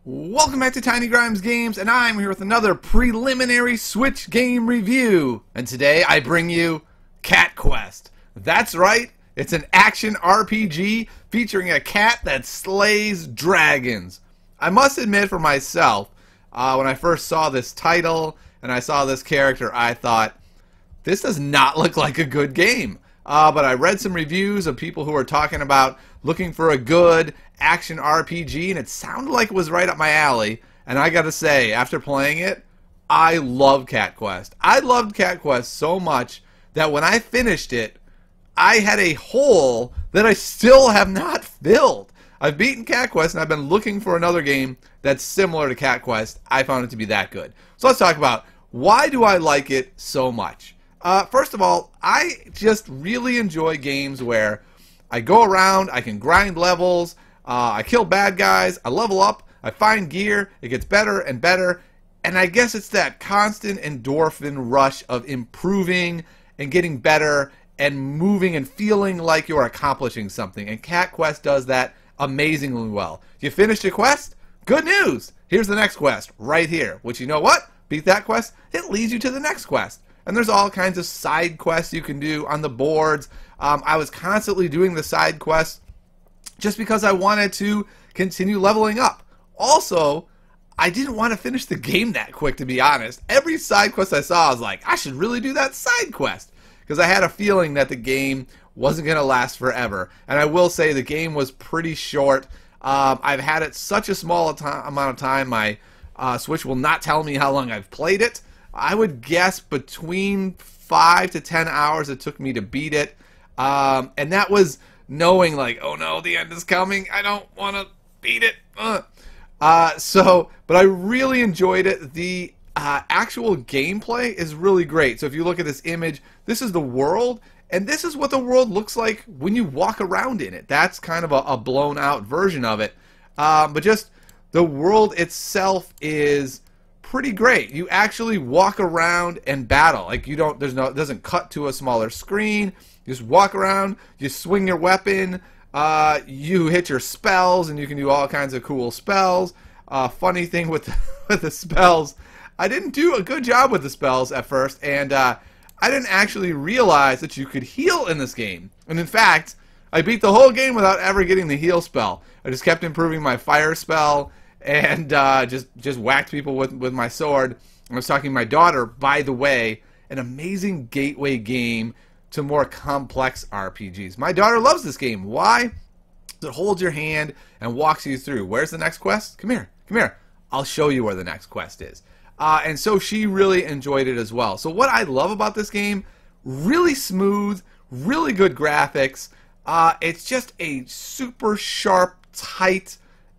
Welcome back to Tiny Grimes Games, and I'm here with another preliminary Switch game review. And today I bring you Cat Quest. That's right, it's an action RPG featuring a cat that slays dragons. I must admit for myself, when I first saw this title and I saw this character, I thought, this does not look like a good game. But I read some reviews of people who were talking about looking for a good action RPG, and it sounded like it was right up my alley. And I gotta say, after playing it, I love Cat Quest. I loved Cat Quest so much that when I finished it, I had a hole that I still have not filled. I've beaten Cat Quest, and I've been looking for another game that's similar to Cat Quest. I found it to be that good. So let's talk about why do I like it so much. First of all, I just really enjoy games where I go around, I can grind levels, I kill bad guys, I level up, I find gear, it gets better and better, and I guess it's that constant endorphin rush of improving and getting better and moving and feeling like you're accomplishing something, and Cat Quest does that amazingly well. You finished a quest? Good news! Here's the next quest, right here, which you know what? Beat that quest, it leads you to the next quest. And there's all kinds of side quests you can do on the boards. I was constantly doing the side quests just because I wanted to continue leveling up. Also, I didn't want to finish the game that quick, to be honest. Every side quest I saw, I was like, I should really do that side quest. Because I had a feeling that the game wasn't going to last forever. And I will say the game was pretty short. I've had it such a small amount of time, my Switch will not tell me how long I've played it. I would guess between 5 to 10 hours it took me to beat it. And that was knowing like, oh no, the end is coming. I don't want to beat it. But I really enjoyed it. The actual gameplay is really great. So if you look at this image, this is the world. And this is what the world looks like when you walk around in it. That's kind of a blown out version of it. But just the world itself is pretty great. You actually walk around and battle. Like it doesn't cut to a smaller screen. You just walk around, you swing your weapon, you hit your spells, and you can do all kinds of cool spells. Funny thing with the spells, I didn't do a good job with the spells at first, and I didn't actually realize that you could heal in this game. And in fact, I beat the whole game without ever getting the heal spell. I just kept improving my fire spell and just whacked people with my sword. I was talking to my daughter, by the way, an amazing gateway game to more complex RPGs. My daughter loves this game. Why? It holds your hand and walks you through. Where's the next quest? Come here. Come here. I'll show you where the next quest is. And so she really enjoyed it as well. So what I love about this game, really smooth, really good graphics. It's just a super sharp, tight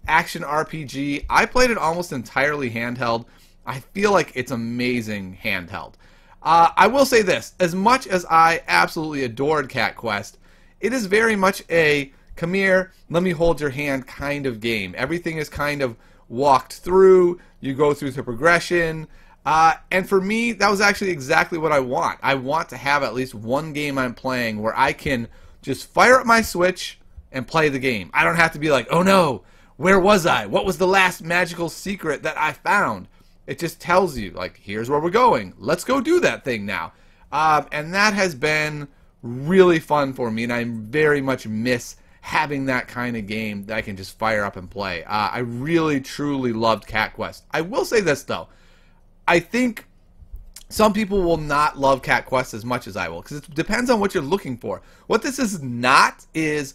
action RPG. I played it almost entirely handheld. I feel like it's amazing handheld. I will say this, as much as I absolutely adored Cat Quest, it is very much a come here, let me hold your hand kind of game. Everything is kind of walked through, you go through the progression, and for me, that was actually exactly what I want. I want to have at least one game I'm playing where I can just fire up my Switch and play the game. I don't have to be like, oh no, where was I? What was the last magical secret that I found? It just tells you, like, here's where we're going. Let's go do that thing now. And that has been really fun for me, and I very much miss having that kind of game that I can just fire up and play. I really, truly loved Cat Quest. I will say this, though. I think some people will not love Cat Quest as much as I will, because it depends on what you're looking for. What this is not is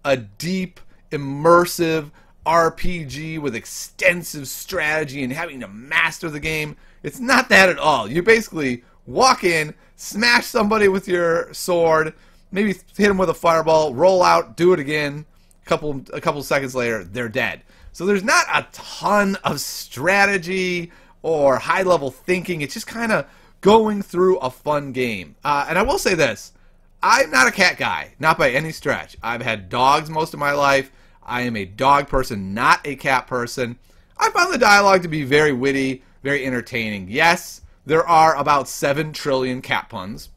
a deep, immersive RPG with extensive strategy and having to master the game. It's not that at all. You basically walk in, smash somebody with your sword, maybe hit them with a fireball, roll out, do it again. A couple seconds later, they're dead. So there's not a ton of strategy or high-level thinking. It's just kind of going through a fun game. And I will say this. I'm not a cat guy, not by any stretch. I've had dogs most of my life. I am a dog person, not a cat person. I found the dialogue to be very witty, very entertaining. Yes, there are about 7 trillion cat puns.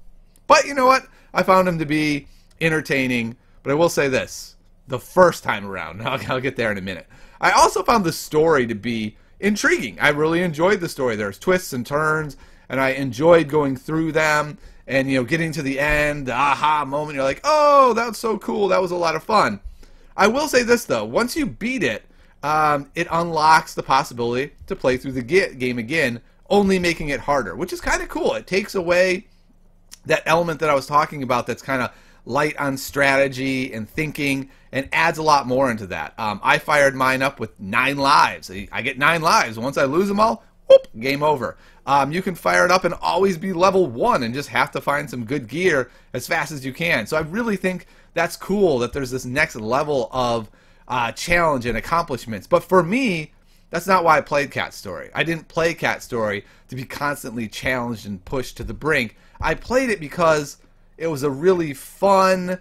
But you know what? I found them to be entertaining. But I will say this. The first time around, I'll get there in a minute. I also found the story to be intriguing. I really enjoyed the story. There's twists and turns, and I enjoyed going through them and, you know, getting to the end, the aha moment. You're like, oh, that was so cool. That was a lot of fun. I will say this, though. Once you beat it, it unlocks the possibility to play through the game again, only making it harder, which is kind of cool. It takes away that element that I was talking about that's kind of light on strategy and thinking, and adds a lot more into that. I fired mine up with 9 lives. I get 9 lives. Once I lose them all, whoop, game over. You can fire it up and always be level 1 and just have to find some good gear as fast as you can. So I really think that's cool that there's this next level of challenge and accomplishments. But for me, that's not why I played Cat Story. I didn't play Cat Story to be constantly challenged and pushed to the brink. I played it because it was a really fun,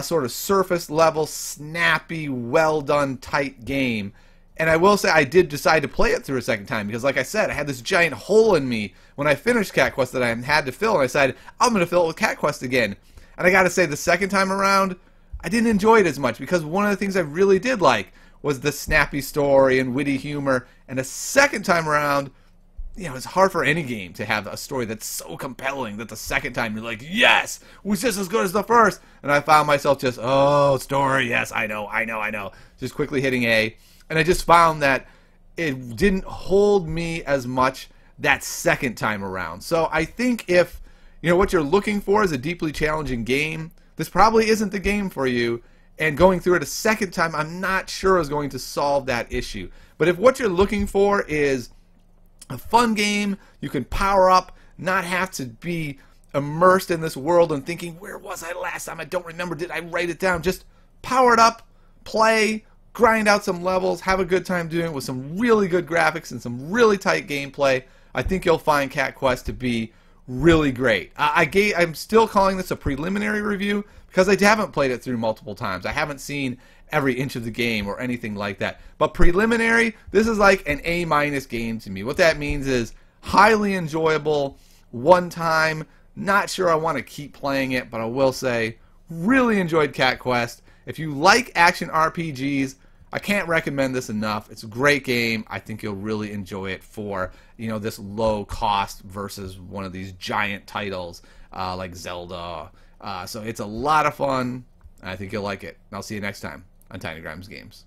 sort of surface level, snappy, well done, tight game. And I will say I did decide to play it through a second time because, like I said, I had this giant hole in me when I finished Cat Quest that I had to fill, and I decided I'm going to fill it with Cat Quest again. And I got to say, the second time around, I didn't enjoy it as much because one of the things I really did like was the snappy story and witty humor. And the second time around, you know, it's hard for any game to have a story that's so compelling that the second time you're like, yes, it was just as good as the first. And I found myself just, oh, story, yes, I know. Just quickly hitting A. And I just found that it didn't hold me as much that second time around. So I think if, you know, what you're looking for is a deeply challenging game, this probably isn't the game for you. And going through it a second time, I'm not sure is going to solve that issue. But if what you're looking for is a fun game, you can power up, not have to be immersed in this world and thinking, where was I last time? I don't remember. Did I write it down? Just power it up, play, grind out some levels, have a good time doing it with some really good graphics and some really tight gameplay. I think you'll find Cat Quest to be really great. I'm still calling this a preliminary review because I haven't played it through multiple times. I haven't seen every inch of the game or anything like that. But preliminary, this is like an A- game to me. What that means is highly enjoyable, one time, not sure I want to keep playing it, but I will say, really enjoyed Cat Quest. If you like action RPGs, I can't recommend this enough. It's a great game. I think you'll really enjoy it for, you know, this low cost versus one of these giant titles like Zelda. So it's a lot of fun. I think you'll like it. I'll see you next time on Tiny Grimes Games.